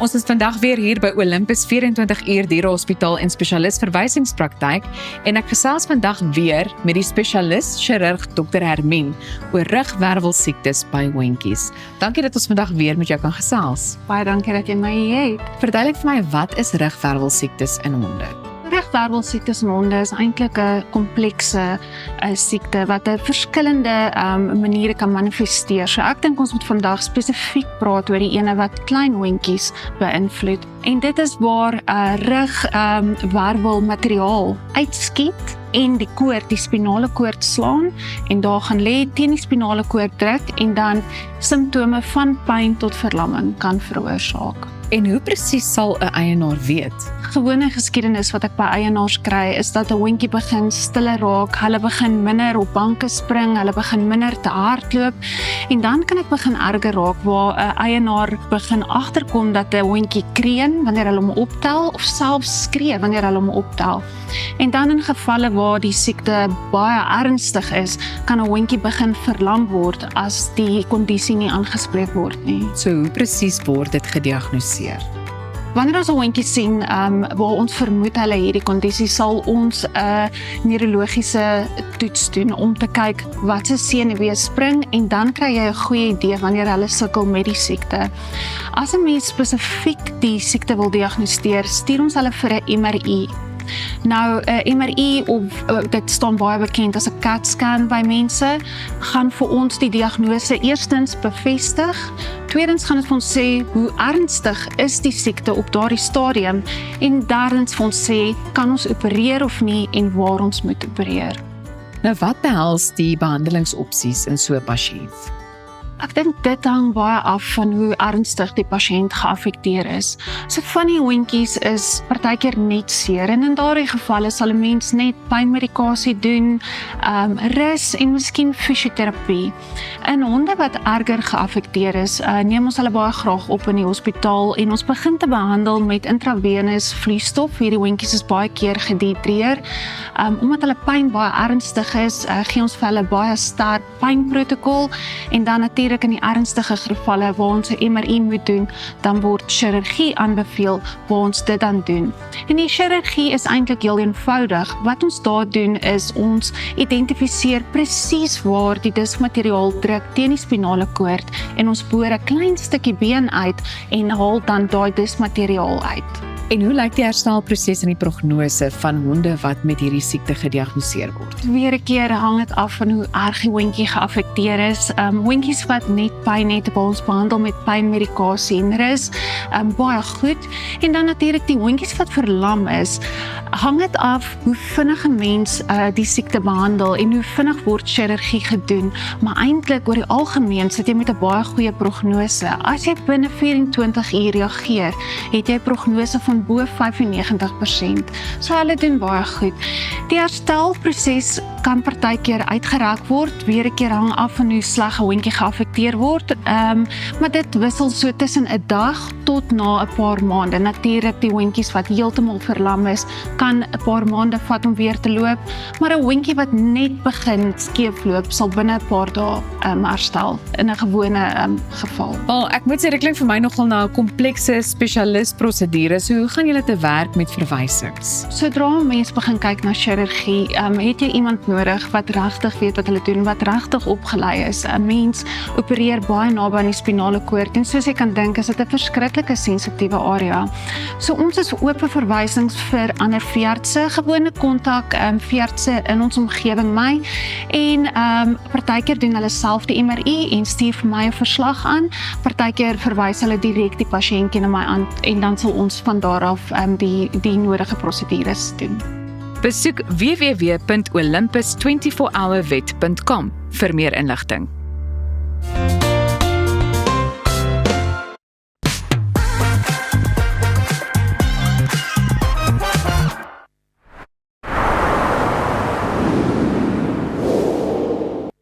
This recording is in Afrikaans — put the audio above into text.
Ons is vandag weer hier by Olympus 24 uur dierehospitaal en spesialis verwysingspraktyk en ek gesels vandag weer met die spesialis chirurg Dr. Hermien oor rugwervelsiektes by hondjies. Dankie dat ons vandag weer met jou kan gesels. Baie dankie dat jy my hier het. Verduidelik vir my, wat is rugwervelsiektes in honde? Rugwervelsiektes in honde is eintlik 'n komplekse siekte wat op verskillende maniere kan manifesteer. So ek dink ons moet vandag spesifiek praat oor die ene wat klein hondjies beïnvloed. En dit is waar rugwervelmateriaal uitskiet en die koord, die spinale koord slaan en daar gaan lê, teen die spinale koord druk en dan simptome van pyn tot verlamming kan veroorsaak. En hoe presies sal 'n eienaar weet? Gewone geskiedenis wat ek by eienaars kry is dat 'n hondjie begin stiller raak, hulle begin minder op banke spring, hulle begin minder te hardloop en dan kan dit begin erger raak waar 'n eienaar begin agterkom dat 'n hondjie kreun wanneer hulle hom optel of selfs skree wanneer hulle hom optel. En dan in gevalle waar die siekte baie ernstig is, kan 'n hondjie begin verlam word as die kondisie nie aangespreek word nie. So hoe presies word dit gediagnoseer? Wanneer ons 'n hondjie sien waar ons vermoed hulle hierdie kondisie, sal ons 'n neurologiese toets doen om te kyk wat se senuwee spring en dan kry jy 'n goeie idee wanneer hulle sukkel met die siekte. As 'n mens spesifiek die siekte wil diagnoseer, stuur ons hulle vir 'n MRI. Nou, 'n MRI, dit staan baie bekend as 'n CAT scan by mense, gaan vir ons die diagnose eerstens bevestig, tweedens gaan dit vir ons sê hoe ernstig is die siekte op daardie stadium en derdens vir ons sê, kan ons opereer of nie en waar ons moet opereer. Nou wat behels die behandelingsopsies in so 'n pasiënt? Ek dink dit hang baie af van hoe ernstig die pasiënt geaffekteer is. So van die hondjies is partykeer net seer en in daardie gevalle sal 'n mens net pynmedikasie doen, rus en miskien fisioterapie. In honde wat erger geaffekteer is, neem ons hulle baie graag op in die hospitaal en ons begin te behandel met intravenous vloeistof. Hierdie hondjies is baie keer gedehidreer. Omdat hulle pyn baie ernstig is, gee ons vir hulle baie sterk pynprotokol en dan natuurlik in die ernstige gevalle waar ons 'n MRI moet doen, dan word chirurgie aanbeveel waar ons dit dan doen. En die chirurgie is eintlik heel eenvoudig. Wat ons daar doen is ons identifiseer presies waar die diskmateriaal druk teen die spinale koord en ons boor 'n klein stukkie been uit en haal dan daai diskmateriaal uit. En hoe lyk die herstelproses en die prognose van honde wat met hierdie siekte gediagnoseer word? Weer 'n keer hang dit af van hoe erg die hondjie geaffekteer is. Hondjies wat net pyn het, waar ons behandel met pynmedikasie en rus, baie goed. En dan natuurlik die hondjies wat verlam is, hang dit af hoe vinnig 'n mens die siekte behandel en hoe vinnig word chirurgie gedoen. Maar eintlik oor die algemeen sit jy met 'n baie goeie prognose. As jy binne 24 uur reageer, het jy 'n prognose van bo 95%. So hulle doen baie goed. Die herstelproses kan partykeer uitgereik word, weer 'n keer hang af van hoe sleg 'n hondjie geaffekteer word, maar dit wissel so tussen 'n dag tot na 'n paar maande. Natuurlik die hondjies wat heeltemal verlam is, kan 'n paar maande vat om weer te loop, maar 'n hondjie wat net begin skeefloop sal binne 'n paar dae herstel in 'n gewone geval. Wel, ek moet sê dit klink vir my nogal na 'n komplekse spesialis prosedure. So hoe gaan julle te werk met verwysings? Sodra mense begin kyk na chirurgie, het jy iemand nodig wat regtig weet wat hulle doen, wat regtig opgelei is. 'n Mens opereer baie naby aan die spinale koord en soos jy kan dink, is dit 'n verskriklike sensitiewe area. So ons is oop vir verwysings vir ander veeartse, gewone kontak veeartse in ons omgewing my en partykeer doen hulle self die MRI en stuur vir my 'n verslag aan. Partykeer verwys hulle direk die pasiëntjie na my aan en dan sal ons van daar af die nodige prosedures doen. Besoek www.olympus24hourvet.com vir meer inligting.